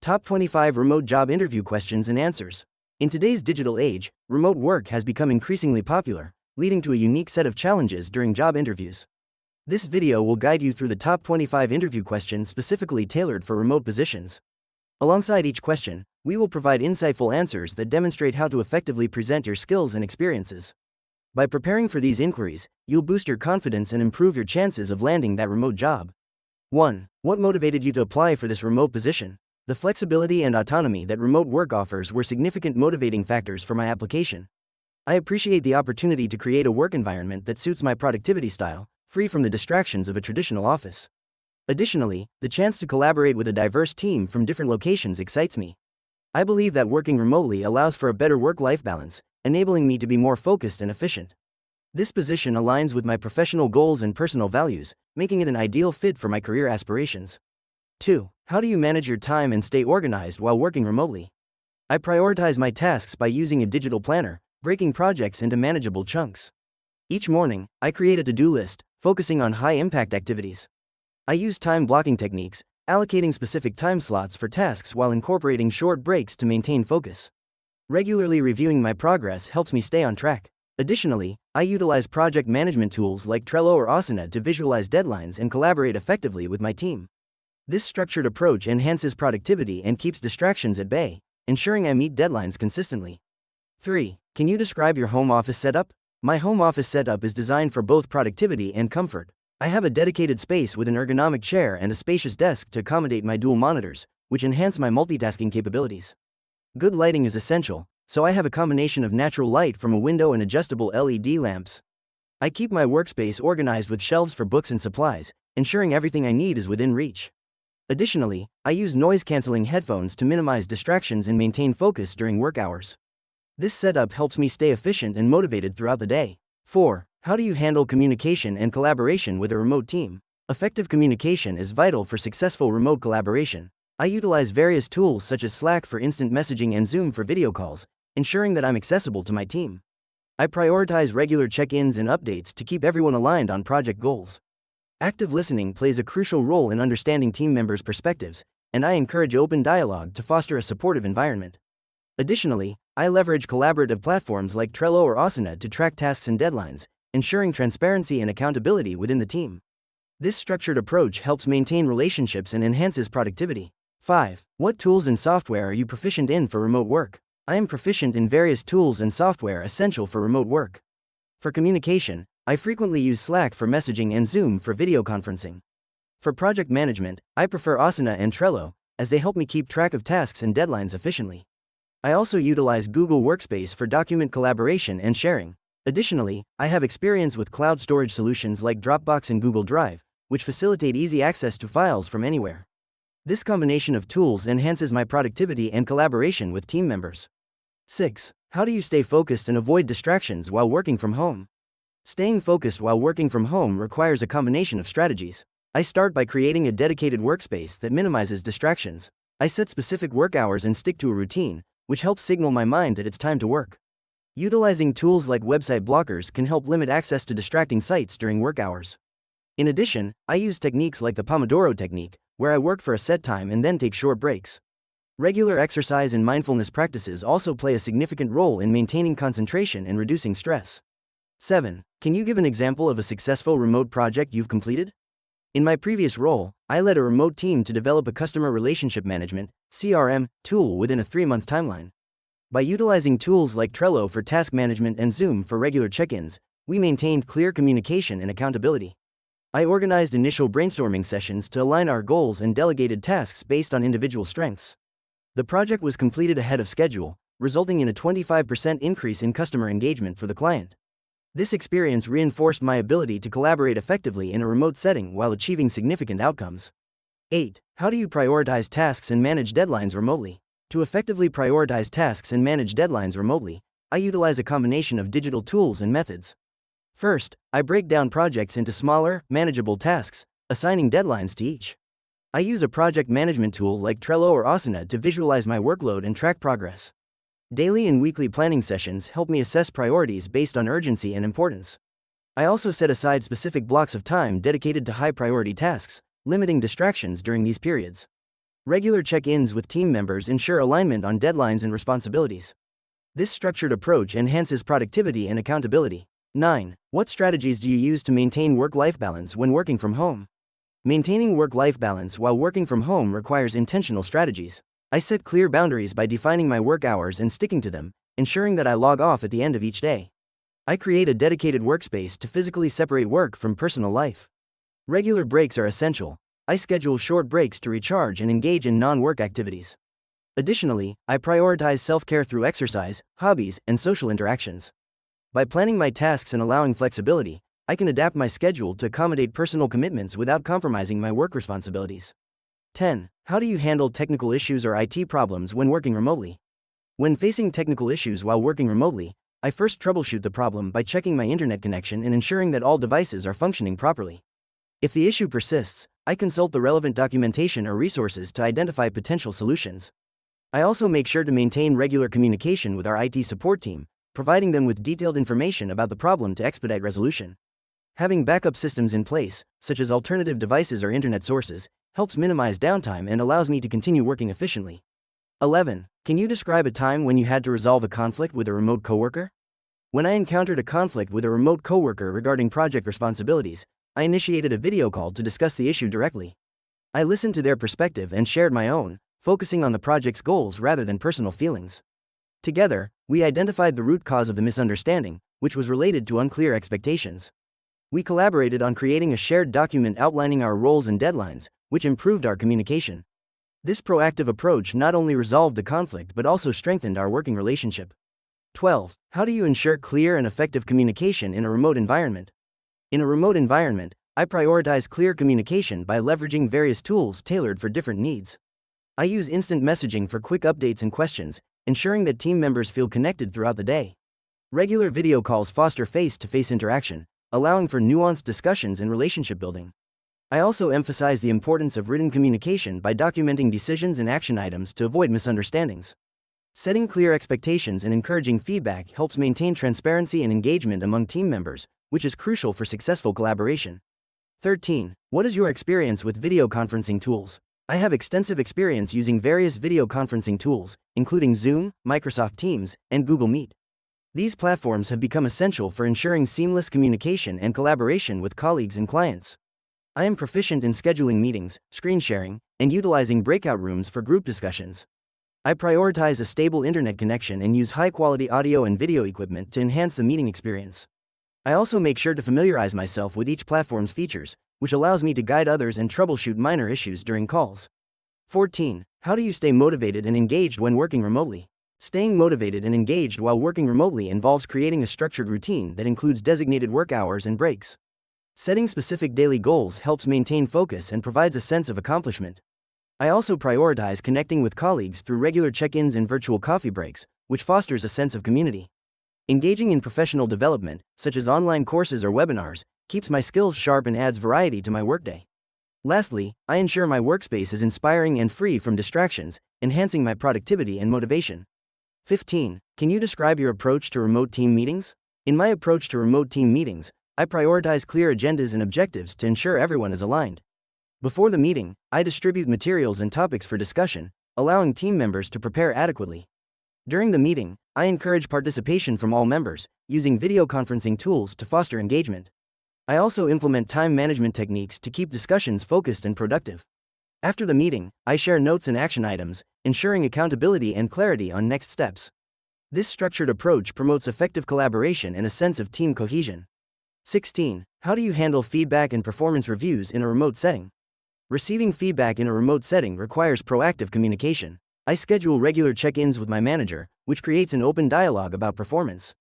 Top 25 Remote Job Interview Questions and Answers. In today's digital age, remote work has become increasingly popular, leading to a unique set of challenges during job interviews. This video will guide you through the top 25 interview questions specifically tailored for remote positions. Alongside each question, we will provide insightful answers that demonstrate how to effectively present your skills and experiences. By preparing for these inquiries, you'll boost your confidence and improve your chances of landing that remote job. 1. What motivated you to apply for this remote position? The flexibility and autonomy that remote work offers were significant motivating factors for my application. I appreciate the opportunity to create a work environment that suits my productivity style, free from the distractions of a traditional office. Additionally, the chance to collaborate with a diverse team from different locations excites me. I believe that working remotely allows for a better work-life balance, enabling me to be more focused and efficient. This position aligns with my professional goals and personal values, making it an ideal fit for my career aspirations. 2. How do you manage your time and stay organized while working remotely? I prioritize my tasks by using a digital planner, breaking projects into manageable chunks. Each morning, I create a to-do list, focusing on high-impact activities. I use time blocking techniques, allocating specific time slots for tasks while incorporating short breaks to maintain focus. Regularly reviewing my progress helps me stay on track. Additionally, I utilize project management tools like Trello or Asana to visualize deadlines and collaborate effectively with my team. This structured approach enhances productivity and keeps distractions at bay, ensuring I meet deadlines consistently. 3. Can you describe your home office setup? My home office setup is designed for both productivity and comfort. I have a dedicated space with an ergonomic chair and a spacious desk to accommodate my dual monitors, which enhance my multitasking capabilities. Good lighting is essential, so I have a combination of natural light from a window and adjustable LED lamps. I keep my workspace organized with shelves for books and supplies, ensuring everything I need is within reach. Additionally, I use noise-canceling headphones to minimize distractions and maintain focus during work hours. This setup helps me stay efficient and motivated throughout the day. 4. How do you handle communication and collaboration with a remote team? Effective communication is vital for successful remote collaboration. I utilize various tools such as Slack for instant messaging and Zoom for video calls, ensuring that I'm accessible to my team. I prioritize regular check-ins and updates to keep everyone aligned on project goals. Active listening plays a crucial role in understanding team members' perspectives, and I encourage open dialogue to foster a supportive environment. Additionally, I leverage collaborative platforms like Trello or Asana to track tasks and deadlines, ensuring transparency and accountability within the team. This structured approach helps maintain relationships and enhances productivity. 5. What tools and software are you proficient in for remote work? I am proficient in various tools and software essential for remote work. For communication, I frequently use Slack for messaging and Zoom for video conferencing. For project management, I prefer Asana and Trello, as they help me keep track of tasks and deadlines efficiently. I also utilize Google Workspace for document collaboration and sharing. Additionally, I have experience with cloud storage solutions like Dropbox and Google Drive, which facilitate easy access to files from anywhere. This combination of tools enhances my productivity and collaboration with team members. 6. How do you stay focused and avoid distractions while working from home? Staying focused while working from home requires a combination of strategies. I start by creating a dedicated workspace that minimizes distractions. I set specific work hours and stick to a routine, which helps signal my mind that it's time to work. Utilizing tools like website blockers can help limit access to distracting sites during work hours. In addition, I use techniques like the Pomodoro technique, where I work for a set time and then take short breaks. Regular exercise and mindfulness practices also play a significant role in maintaining concentration and reducing stress. 7. Can you give an example of a successful remote project you've completed? In my previous role, I led a remote team to develop a customer relationship management (CRM) tool within a 3-month timeline. By utilizing tools like Trello for task management and Zoom for regular check-ins, we maintained clear communication and accountability. I organized initial brainstorming sessions to align our goals and delegated tasks based on individual strengths. The project was completed ahead of schedule, resulting in a 25% increase in customer engagement for the client. This experience reinforced my ability to collaborate effectively in a remote setting while achieving significant outcomes. 8. How do you prioritize tasks and manage deadlines remotely? To effectively prioritize tasks and manage deadlines remotely, I utilize a combination of digital tools and methods. First, I break down projects into smaller, manageable tasks, assigning deadlines to each. I use a project management tool like Trello or Asana to visualize my workload and track progress. Daily and weekly planning sessions help me assess priorities based on urgency and importance. I also set aside specific blocks of time dedicated to high-priority tasks, limiting distractions during these periods. Regular check-ins with team members ensure alignment on deadlines and responsibilities. This structured approach enhances productivity and accountability. 9. What strategies do you use to maintain work-life balance when working from home? Maintaining work-life balance while working from home requires intentional strategies. I set clear boundaries by defining my work hours and sticking to them, ensuring that I log off at the end of each day. I create a dedicated workspace to physically separate work from personal life. Regular breaks are essential. I schedule short breaks to recharge and engage in non-work activities. Additionally, I prioritize self-care through exercise, hobbies, and social interactions. By planning my tasks and allowing flexibility, I can adapt my schedule to accommodate personal commitments without compromising my work responsibilities. 10. How do you handle technical issues or IT problems when working remotely? When facing technical issues while working remotely, I first troubleshoot the problem by checking my internet connection and ensuring that all devices are functioning properly. If the issue persists, I consult the relevant documentation or resources to identify potential solutions. I also make sure to maintain regular communication with our IT support team, providing them with detailed information about the problem to expedite resolution. Having backup systems in place, such as alternative devices or internet sources, helps minimize downtime and allows me to continue working efficiently. 11. Can you describe a time when you had to resolve a conflict with a remote coworker? When I encountered a conflict with a remote coworker regarding project responsibilities, I initiated a video call to discuss the issue directly. I listened to their perspective and shared my own, focusing on the project's goals rather than personal feelings. Together, we identified the root cause of the misunderstanding, which was related to unclear expectations. We collaborated on creating a shared document outlining our roles and deadlines, which improved our communication. This proactive approach not only resolved the conflict but also strengthened our working relationship. 12. How do you ensure clear and effective communication in a remote environment? In a remote environment, I prioritize clear communication by leveraging various tools tailored for different needs. I use instant messaging for quick updates and questions, ensuring that team members feel connected throughout the day. Regular video calls foster face-to-face interaction, allowing for nuanced discussions and relationship building. I also emphasize the importance of written communication by documenting decisions and action items to avoid misunderstandings. Setting clear expectations and encouraging feedback helps maintain transparency and engagement among team members, which is crucial for successful collaboration. 13. What is your experience with video conferencing tools? I have extensive experience using various video conferencing tools, including Zoom, Microsoft Teams, and Google Meet. These platforms have become essential for ensuring seamless communication and collaboration with colleagues and clients. I am proficient in scheduling meetings, screen sharing, and utilizing breakout rooms for group discussions. I prioritize a stable internet connection and use high-quality audio and video equipment to enhance the meeting experience. I also make sure to familiarize myself with each platform's features, which allows me to guide others and troubleshoot minor issues during calls. 14. How do you stay motivated and engaged when working remotely? Staying motivated and engaged while working remotely involves creating a structured routine that includes designated work hours and breaks. Setting specific daily goals helps maintain focus and provides a sense of accomplishment. I also prioritize connecting with colleagues through regular check-ins and virtual coffee breaks, which fosters a sense of community. Engaging in professional development, such as online courses or webinars, keeps my skills sharp and adds variety to my workday. Lastly, I ensure my workspace is inspiring and free from distractions, enhancing my productivity and motivation. 15. Can you describe your approach to remote team meetings? In my approach to remote team meetings, I prioritize clear agendas and objectives to ensure everyone is aligned. Before the meeting, I distribute materials and topics for discussion, allowing team members to prepare adequately. During the meeting, I encourage participation from all members, using video conferencing tools to foster engagement. I also implement time management techniques to keep discussions focused and productive. After the meeting, I share notes and action items, ensuring accountability and clarity on next steps. This structured approach promotes effective collaboration and a sense of team cohesion. 16. How do you handle feedback and performance reviews in a remote setting? Receiving feedback in a remote setting requires proactive communication. I schedule regular check-ins with my manager, which creates an open dialogue about performance.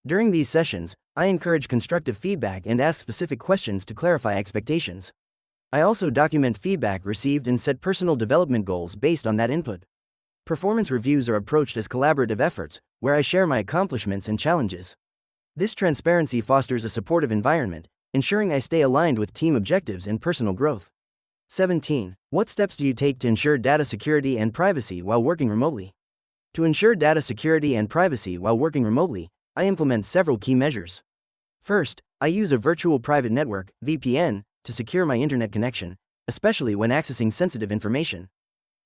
During these sessions, I encourage constructive feedback and ask specific questions to clarify expectations. I also document feedback received and set personal development goals based on that input. Performance reviews are approached as collaborative efforts, where I share my accomplishments and challenges. This transparency fosters a supportive environment, ensuring I stay aligned with team objectives and personal growth. 17. What steps do you take to ensure data security and privacy while working remotely? To ensure data security and privacy while working remotely, I implement several key measures. First, I use a virtual private network, VPN, to secure my internet connection, especially when accessing sensitive information.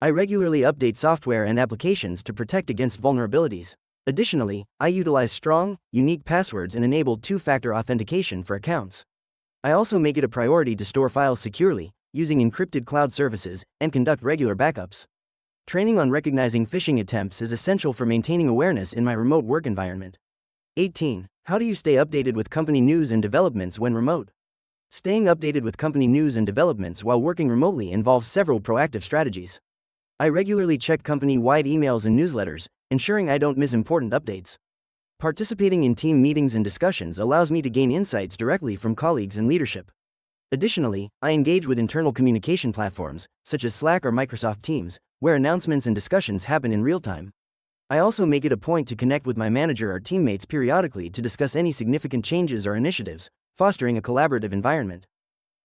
I regularly update software and applications to protect against vulnerabilities. Additionally, I utilize strong, unique passwords and enable two-factor authentication for accounts. I also make it a priority to store files securely, using encrypted cloud services, and conduct regular backups. Training on recognizing phishing attempts is essential for maintaining awareness in my remote work environment. 18. How do you stay updated with company news and developments when remote? Staying updated with company news and developments while working remotely involves several proactive strategies. I regularly check company-wide emails and newsletters, ensuring I don't miss important updates. Participating in team meetings and discussions allows me to gain insights directly from colleagues and leadership. Additionally, I engage with internal communication platforms, such as Slack or Microsoft Teams, where announcements and discussions happen in real time. I also make it a point to connect with my manager or teammates periodically to discuss any significant changes or initiatives, fostering a collaborative environment.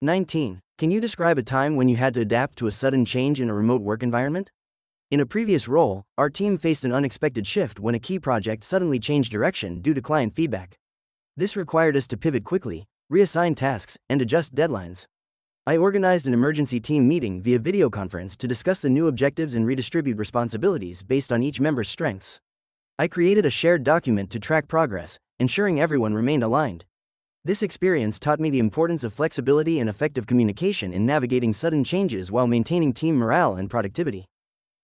19. Can you describe a time when you had to adapt to a sudden change in a remote work environment? In a previous role, our team faced an unexpected shift when a key project suddenly changed direction due to client feedback. This required us to pivot quickly, reassign tasks, and adjust deadlines. I organized an emergency team meeting via video conference to discuss the new objectives and redistribute responsibilities based on each member's strengths. I created a shared document to track progress, ensuring everyone remained aligned. This experience taught me the importance of flexibility and effective communication in navigating sudden changes while maintaining team morale and productivity.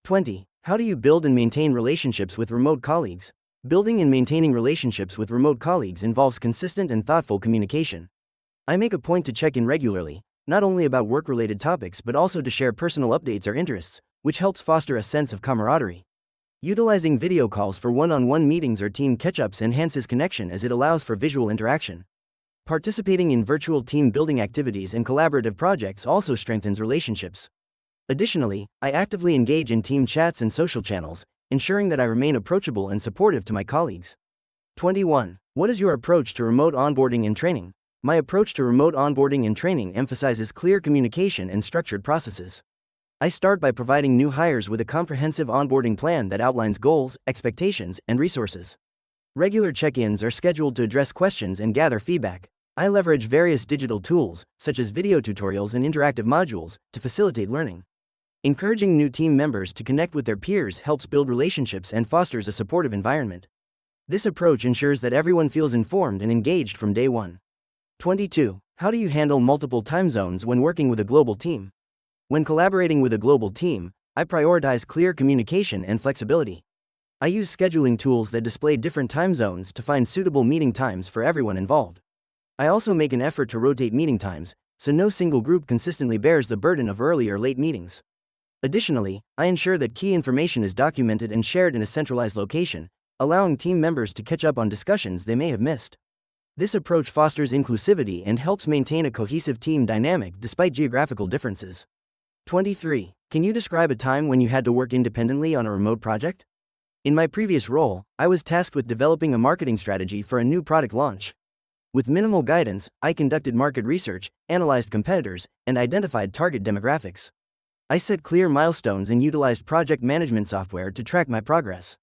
20. How do you build and maintain relationships with remote colleagues? Building and maintaining relationships with remote colleagues involves consistent and thoughtful communication. I make a point to check in regularly, not only about work-related topics but also to share personal updates or interests, which helps foster a sense of camaraderie. Utilizing video calls for one-on-one meetings or team catch-ups enhances connection as it allows for visual interaction. Participating in virtual team-building activities and collaborative projects also strengthens relationships. Additionally, I actively engage in team chats and social channels, ensuring that I remain approachable and supportive to my colleagues. 21. What is your approach to remote onboarding and training? My approach to remote onboarding and training emphasizes clear communication and structured processes. I start by providing new hires with a comprehensive onboarding plan that outlines goals, expectations, and resources. Regular check-ins are scheduled to address questions and gather feedback. I leverage various digital tools, such as video tutorials and interactive modules, to facilitate learning. Encouraging new team members to connect with their peers helps build relationships and fosters a supportive environment. This approach ensures that everyone feels informed and engaged from day one. 22. How do you handle multiple time zones when working with a global team? When collaborating with a global team, I prioritize clear communication and flexibility. I use scheduling tools that display different time zones to find suitable meeting times for everyone involved. I also make an effort to rotate meeting times, so no single group consistently bears the burden of early or late meetings. Additionally, I ensure that key information is documented and shared in a centralized location, allowing team members to catch up on discussions they may have missed. This approach fosters inclusivity and helps maintain a cohesive team dynamic despite geographical differences. 23. Can you describe a time when you had to work independently on a remote project? In my previous role, I was tasked with developing a marketing strategy for a new product launch. With minimal guidance, I conducted market research, analyzed competitors, and identified target demographics. I set clear milestones and utilized project management software to track my progress.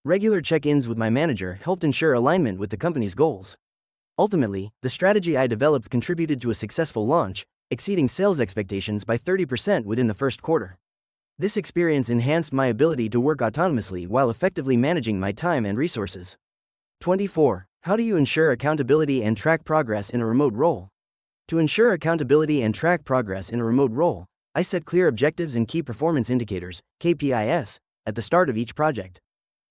Regular check-ins with my manager helped ensure alignment with the company's goals. Ultimately, the strategy I developed contributed to a successful launch, exceeding sales expectations by 30% within the first quarter. This experience enhanced my ability to work autonomously while effectively managing my time and resources. 24. How do you ensure accountability and track progress in a remote role? To ensure accountability and track progress in a remote role, I set clear objectives and key performance indicators, KPIs, at the start of each project.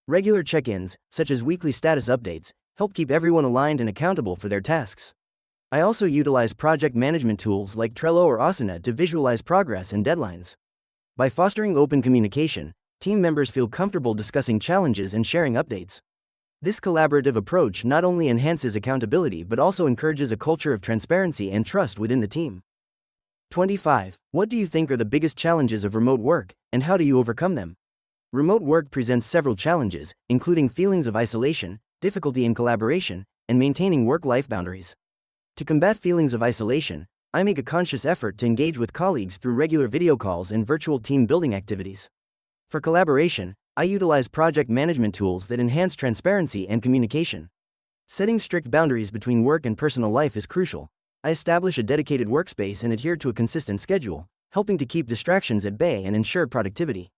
Regular check-ins, such as weekly status updates, help keep everyone aligned and accountable for their tasks. I also utilize project management tools like Trello or Asana to visualize progress and deadlines. By fostering open communication, team members feel comfortable discussing challenges and sharing updates. This collaborative approach not only enhances accountability but also encourages a culture of transparency and trust within the team. 25. What do you think are the biggest challenges of remote work, and how do you overcome them? Remote work presents several challenges, including feelings of isolation, difficulty in collaboration, and maintaining work-life boundaries. To combat feelings of isolation, I make a conscious effort to engage with colleagues through regular video calls and virtual team-building activities. For collaboration, I utilize project management tools that enhance transparency and communication. Setting strict boundaries between work and personal life is crucial. I establish a dedicated workspace and adhere to a consistent schedule, helping to keep distractions at bay and ensure productivity.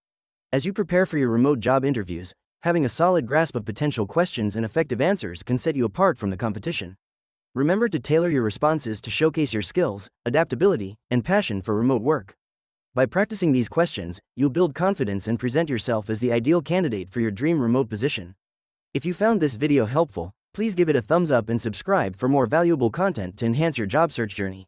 As you prepare for your remote job interviews, having a solid grasp of potential questions and effective answers can set you apart from the competition. Remember to tailor your responses to showcase your skills, adaptability, and passion for remote work. By practicing these questions, you'll build confidence and present yourself as the ideal candidate for your dream remote position. If you found this video helpful, please give it a thumbs up and subscribe for more valuable content to enhance your job search journey.